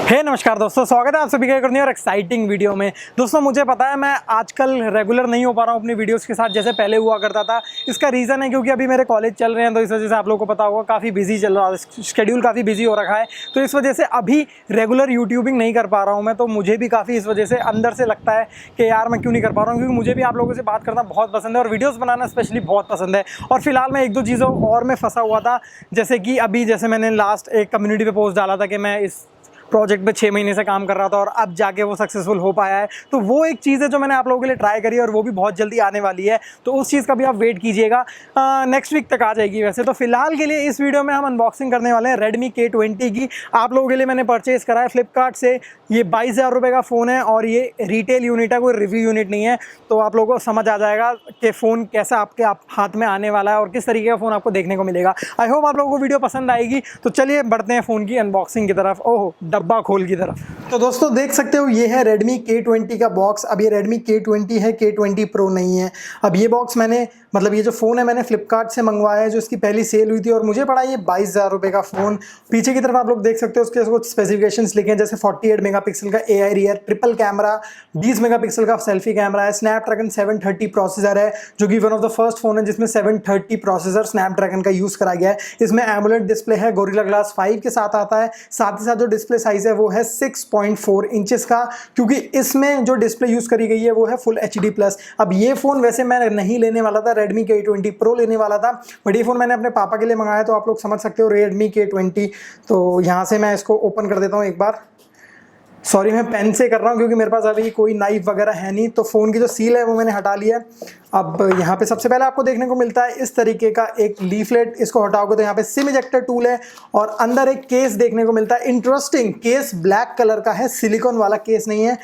नमस्कार दोस्तों, स्वागत है आप सभी का एक और एक्साइटिंग वीडियो में। दोस्तों मुझे पता है मैं आजकल रेगुलर नहीं हो पा रहा हूँ अपनी वीडियोस के साथ जैसे पहले हुआ करता था। इसका रीज़न है क्योंकि अभी मेरे कॉलेज चल रहे हैं, तो इस वजह से आप लोगों को पता होगा काफ़ी बिजी चल रहा है, शेड्यूल काफ़ी बिजी हो रखा है। तो इस वजह से अभी रेगुलर यूट्यूबिंग नहीं कर पा रहा हूँ मैं। तो मुझे भी काफ़ी इस वजह से अंदर से लगता है कि यार मैं क्यों नहीं कर पा रहा हूँ, क्योंकि मुझे भी आप लोगों से बात करना बहुत पसंद है और वीडियोज़ बनाना स्पेशली बहुत पसंद है। और फिलहाल मैं एक दो चीज़ों और में फंसा हुआ था, जैसे कि अभी जैसे मैंने लास्ट एक कम्युनिटी पे पोस्ट डाला था कि मैं इस प्रोजेक्ट पे 6 महीने से काम कर रहा था और अब जाके वो सक्सेसफुल हो पाया है। तो वो एक चीज़ है जो मैंने आप लोगों के लिए ट्राई करी और वो भी बहुत जल्दी आने वाली है, तो उस चीज़ का भी आप वेट कीजिएगा। नेक्स्ट वीक तक आ जाएगी वैसे। तो फिलहाल के लिए इस वीडियो में हम अनबॉक्सिंग करने वाले हैं Redmi K20 की। आप लोगों के लिए मैंने परचेज़ करा है फ्लिपकार्ट से। ये 22,000 रुपये का फ़ोन है और ये रिटेल यूनिट है, कोई रिव्यू यूनिट नहीं है। तो आप लोगों को समझ आ जाएगा कि फ़ोन कैसा आपके हाथ में आने वाला है और किस तरीके का फ़ोन आपको देखने को मिलेगा। आई होप आप लोगों को वीडियो पसंद आएगी। तो चलिए बढ़ते हैं फ़ोन की अनबॉक्सिंग की तरफ। ओह, डब्बा खोल की तरफ। तो दोस्तों देख सकते हो ये है Redmi K20 का बॉक्स। अब ये Redmi K20 है, K20 Pro नहीं है। अब ये बॉक्स मैंने ये जो फ़ोन है मैंने फ्लिपकार्ट से मंगवाया है, जो इसकी पहली सेल हुई थी, और मुझे पड़ा ये 22,000 रुपये का फ़ोन। पीछे की तरफ आप लोग देख सकते हो उसके कुछ स्पेसिफिकेशंस लिखे हैं, जैसे 48 मेगापिक्सल का AI rear, triple camera, 20 megapixel का सेल्फी कैमरा है, स्नैपड्रैगन 730 प्रोसेसर है, जो कि one of the first phone है जिसमें 730 प्रोसेसर स्नैपड्रैगन का यूज़ करा गया है। इसमें एमोलेड डिस्प्ले है, गोरिल्ला ग्लास 5 के साथ आता है। साथ ही साथ जो डिस्प्ले साइज़ है वो है 6.4 इंचेस का, क्योंकि इसमें जो डिस्प्ले यूज़ करी गई है वो है फुल HD+। अब ये फ़ोन वैसे मैं नहीं लेने वाला था, Redmi K20 Pro लेने वाला था, बट ये फ़ोन मैंने अपने पापा के लिए मंगाया। तो आप लोग समझ सकते हो Redmi K20। तो यहाँ से मैं इसको ओपन कर देता हूँ एक बार। सॉरी, मैं पेन से कर रहा हूँ क्योंकि मेरे पास अभी कोई नाइफ वगैरह है नहीं। तो फ़ोन की जो सील है वो मैंने हटा लिया है। अब यहाँ पे सबसे पहले आपको देखने को मिलता है इस तरीके का एक लीफलेट। इसको हटाओगे तो यहाँ पे सिम इजेक्टर टूल है और अंदर एक केस देखने को मिलता है। इंटरेस्टिंग केस ब्लैक कलर का है, सिलिकॉन वाला केस नहीं है।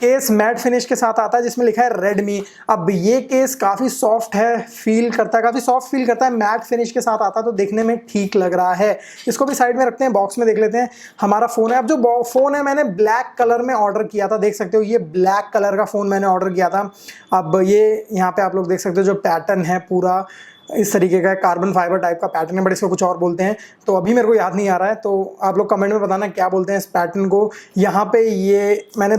केस मैट फिनिश के साथ आता है जिसमें लिखा है Redmi। अब ये केस काफ़ी सॉफ्ट है, फील करता है, काफ़ी सॉफ्ट फील करता है, मैट फिनिश के साथ आता है, तो देखने में ठीक लग रहा है। इसको भी साइड में रखते हैं, बॉक्स में देख लेते हैं हमारा फ़ोन है। अब जो फ़ोन है मैंने ब्लैक कलर में ऑर्डर किया था, देख सकते हो ये ब्लैक कलर का फ़ोन मैंने ऑर्डर किया था। अब ये यहाँ पे आप लोग देख सकते हो जो पैटर्न है पूरा इस तरीके का कार्बन फाइबर टाइप का पैटर्न है, बट इसको कुछ और बोलते हैं, तो अभी मेरे को याद नहीं आ रहा है। तो आप लोग कमेंट में बताना क्या बोलते हैं इस पैटर्न को। यहाँ पे ये मैंने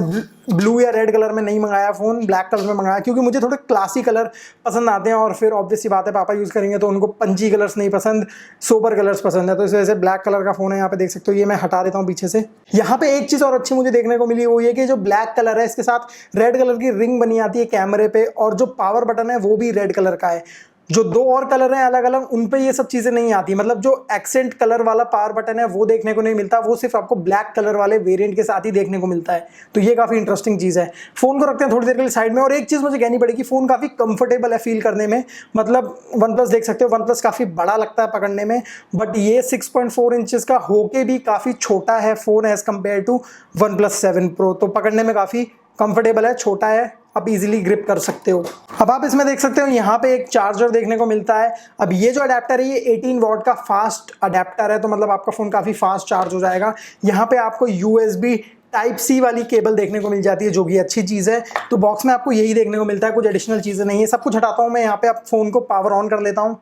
ब्लू या रेड कलर में नहीं मंगाया फ़ोन, ब्लैक कलर में मंगाया, क्योंकि मुझे थोड़े क्लासी कलर पसंद आते हैं और फिर ऑब्वियस सी बात है पापा यूज़ करेंगे तो उनको पंची कलर्स नहीं पसंद, सोबर कलर्स पसंद है। तो इस वजह से ब्लैक कलर का फ़ोन है। यहाँ पे देख सकते हो, ये मैं हटा देता हूँ पीछे से। यहाँ पे एक चीज़ और अच्छी मुझे देखने को मिली, वो ये कि जो ब्लैक कलर है इसके साथ रेड कलर की रिंग बनी आती है कैमरे पे, और जो पावर बटन है वो भी रेड कलर का है। जो दो और कलर हैं अलग अलग, उन पे ये सब चीज़ें नहीं आती। मतलब जो एक्सेंट कलर वाला पावर बटन है वो देखने को नहीं मिलता, वो सिर्फ आपको ब्लैक कलर वाले वेरिएंट के साथ ही देखने को मिलता है। तो ये काफ़ी इंटरेस्टिंग चीज़ है। फ़ोन को रखते हैं थोड़ी देर के लिए साइड में। और एक चीज़ मुझे कहनी पड़ेगी, फ़ोन काफ़ी कंफर्टेबल है फील करने में। मतलब OnePlus देख सकते हो, OnePlus काफ़ी बड़ा लगता है पकड़ने में, बट ये 6.4 इंचेस का होके भी काफ़ी छोटा है phone as compare to OnePlus 7 Pro। तो पकड़ने में काफ़ी कंफर्टेबल है, छोटा है, आप इजीली ग्रिप कर सकते हो। अब आप इसमें देख सकते हो यहाँ पे एक चार्जर देखने को मिलता है। अब ये जो अडेप्टर है ये 18 वॉट का फास्ट अडेप्टर है, तो मतलब आपका फ़ोन काफ़ी फास्ट चार्ज हो जाएगा। यहाँ पे आपको USB Type-C वाली केबल देखने को मिल जाती है, जो कि अच्छी चीज़ है। तो बॉक्स में आपको यही देखने को मिलता है, कुछ एडिशनल चीज़ें नहीं है। सब कुछ हटाता हूँ मैं, यहाँ पे आप फ़ोन को पावर ऑन कर लेता हूँ।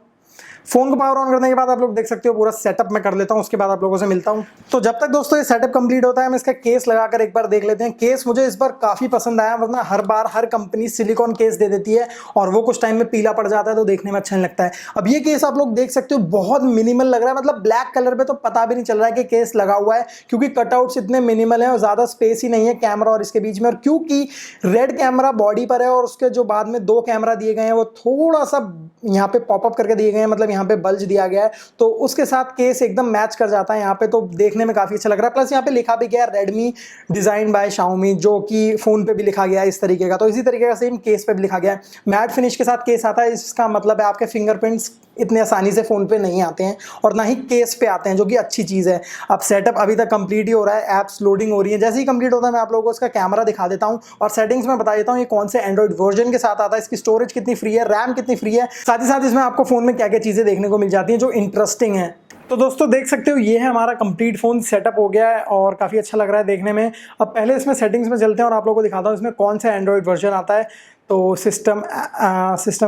फ़ोन को पावर ऑन करने के बाद आप लोग देख सकते हो पूरा सेटअप मैं कर लेता हूँ, उसके बाद आप लोगों से मिलता हूँ। तो जब तक दोस्तों ये सेटअप कंप्लीट होता है, हम इसका केस लगाकर एक बार देख लेते हैं। केस मुझे इस बार काफ़ी पसंद आया, वरना हर बार हर कंपनी सिलिकॉन केस दे देती है और वो कुछ टाइम में पीला पड़ जाता है, तो देखने में अच्छा नहीं लगता है। अब ये केस आप लोग देख सकते हो बहुत मिनिमल लग रहा है। मतलब ब्लैक कलर पे तो पता भी नहीं चल रहा है कि केस लगा हुआ है, क्योंकि कटआउट्स इतने मिनिमल हैं और ज़्यादा स्पेस ही नहीं है कैमरा और इसके बीच में। और क्योंकि रेड कैमरा बॉडी पर है और उसके जो बाद में दो कैमरा दिए गए हैं वो थोड़ा सा यहाँ पे पॉपअप करके दिए गए हैं, मतलब यहाँ पे बल्ज दिया गया है, तो उसके साथ केस एकदम मैच कर जाता है यहाँ पे। तो देखने में काफ़ी अच्छा लग रहा है। प्लस यहाँ पे लिखा भी गया है Redmi डिज़ाइन बाय Xiaomi, जो कि फ़ोन पे भी लिखा गया है इस तरीके का। तो इसी तरीके का सेम केस पे भी लिखा गया है। मैट फिनिश के साथ केस आता है, इसका मतलब है आपके फिंगरप्रिंट्स इतने आसानी से फ़ोन पे नहीं आते हैं और ना ही केस पे आते हैं, जो कि अच्छी चीज़ है। अब सेटअप अभी तक कंप्लीट ही हो रहा है, ऐप्स लोडिंग हो रही है। जैसे ही कंप्लीट होता है मैं आप लोगों को इसका कैमरा दिखा देता हूँ और सेटिंग्स में बता देता हूँ ये कौन से एंड्रॉइड वर्जन के साथ आता है, इसकी स्टोरेज कितनी फ्री है, रैम कितनी फ्री है, साथ ही साथ इसमें आपको फ़ोन में क्या क्या चीज़ें देखने को मिल जाती हैं जो इंटरेस्टिंग है। तो दोस्तों देख सकते हो ये है हमारा कंप्लीट फ़ोन सेटअप हो गया है और काफ़ी अच्छा लग रहा है देखने में। अब पहले इसमें सेटिंग्स में चलते हैं और आप लोगों को दिखाता हूँ इसमें कौन सा एंड्रॉइड वर्जन आता है। तो सिस्टम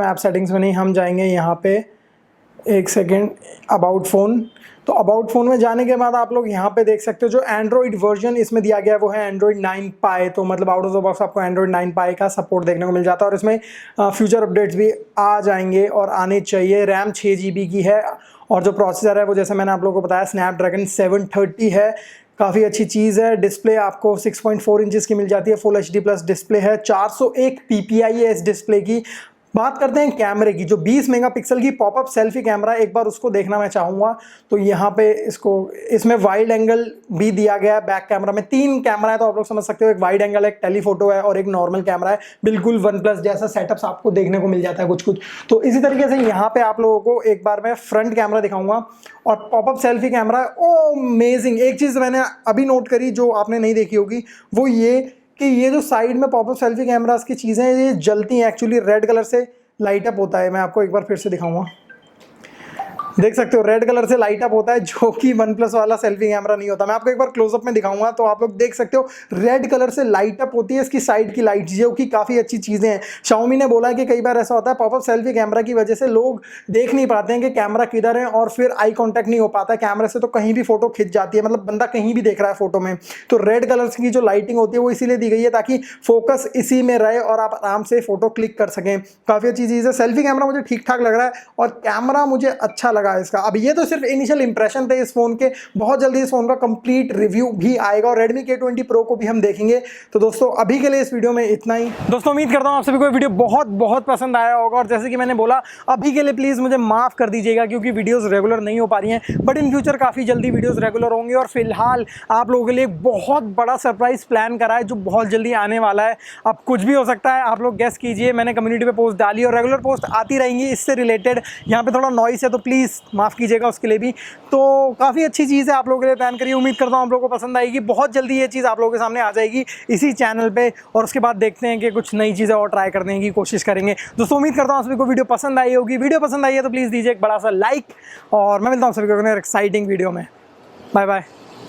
ऐप सेटिंग्स में नहीं, हम जाएंगे यहाँ पे एक सेकेंड, अबाउट फ़ोन। तो अबाउट फ़ोन में जाने के बाद आप लोग यहाँ पे देख सकते हो जो एंड्रॉइड वर्जन इसमें दिया गया है वो है एंड्रॉइड 9 पाई। तो मतलब आउट ऑफ द बॉक्स आपको एंड्रॉइड 9 पाई का सपोर्ट देखने को मिल जाता है और इसमें फ्यूचर अपडेट्स भी आ जाएंगे और आने चाहिए। रैम 6 GB की है और जो प्रोसेसर है वो जैसे मैंने आप लोगों को बताया स्नैपड्रैगन 730 है। काफ़ी अच्छी चीज़ है। डिस्प्ले आपको 6.4 इंचज़ की मिल जाती है, फुल HD प्लस डिस्प्ले है। 401 PPI है इस डिस्प्ले की। बात करते हैं कैमरे की, जो 20 मेगापिक्सल की पॉपअप सेल्फी कैमरा एक बार उसको देखना मैं चाहूँगा। तो यहाँ पे इसमें वाइड एंगल भी दिया गया है। बैक कैमरा में 3 कैमरा है तो आप लोग समझ सकते हो, एक वाइड एंगल है, एक टेलीफोटो है और एक नॉर्मल कैमरा है। बिल्कुल वन प्लस जैसा सेटअप्स आपको देखने को मिल जाता है कुछ कुछ। तो इसी तरीके से यहाँ पे आप लोगों को एक बार मैं फ्रंट कैमरा दिखाऊंगा और पॉपअप सेल्फी कैमरा। ओ अमेजिंग! एक चीज़ मैंने अभी नोट करी जो आपने नहीं देखी होगी, वो ये कि ये जो साइड में पॉपअप सेल्फी कैमरास की चीज़ें हैं ये जलती हैं, एक्चुअली रेड कलर से लाइट अप होता है। मैं आपको एक बार फिर से दिखाऊंगा, देख सकते हो रेड कलर से लाइट अप होता है, जो कि वन प्लस वाला सेल्फी कैमरा नहीं होता। मैं आपको एक बार क्लोजअप में दिखाऊंगा तो आप लोग देख सकते हो रेड कलर से लाइट अप होती है इसकी साइड की लाइट, जो कि काफ़ी अच्छी चीज़ें हैं। Xiaomi ने बोला है कि कई बार ऐसा होता है पॉपअप सेल्फी कैमरा की वजह से लोग देख नहीं पाते हैं कि कैमरा किधर है और फिर आई कॉन्टैक्ट नहीं हो पाता है कैमरे से, तो कहीं भी फोटो खिंच जाती है, मतलब बंदा कहीं भी देख रहा है फोटो में। तो रेड कलर की जो लाइटिंग होती है वो इसीलिए दी गई है ताकि फोकस इसी में रहे और आप आराम से फोटो क्लिक कर सकें। काफ़ी अच्छी चीज़ है। सेल्फी कैमरा मुझे ठीक ठाक लग रहा है और कैमरा मुझे अच्छा लगा इसका। अब ये तो सिर्फ इनिशियल इंप्रेशन थे इस फोन के, बहुत जल्दी इस फोन का कंप्लीट रिव्यू भी आएगा और Redmi K20 Pro को भी हम देखेंगे। तो दोस्तों अभी के लिए इस वीडियो में इतना ही। दोस्तों उम्मीद करता हूं आप सभी को वीडियो बहुत बहुत पसंद आया होगा और जैसे कि मैंने बोला अभी के लिए प्लीज़ मुझे माफ़ कर दीजिएगा क्योंकि वीडियोस रेगुलर नहीं हो पा रही हैं, बट इन फ्यूचर काफ़ी जल्दी वीडियोस रेगुलर होंगे। और फिलहाल आप लोगों के लिए एक बहुत बड़ा सरप्राइज प्लान करा है जो बहुत जल्दी आने वाला है। अब कुछ भी हो सकता है, आप लोग गेस कीजिए। मैंने कम्युनिटी पे पोस्ट डाली और रेगुलर पोस्ट आती रहेंगी इससे रिलेटेड। यहाँ पे थोड़ा नॉइस है तो प्लीज़ माफ़ कीजिएगा उसके लिए भी। तो काफ़ी अच्छी चीज़ है, आप लोगों के लिए प्लान करिए। उम्मीद करता हूँ आप लोगों को पसंद आएगी। बहुत जल्दी ये चीज़ आप लोगों के सामने आ जाएगी इसी चैनल पे और उसके बाद देखते हैं कि कुछ नई चीज़ें और ट्राई करने की कोशिश करेंगे। दोस्तों उम्मीद करता हूँ आप सभी को वीडियो पसंद आई होगी। वीडियो पसंद आई है तो प्लीज़ दीजिए एक बड़ा सा लाइक और मैं मिलता हूँ सभी को एक एक्साइटिंग वीडियो में। Bye bye.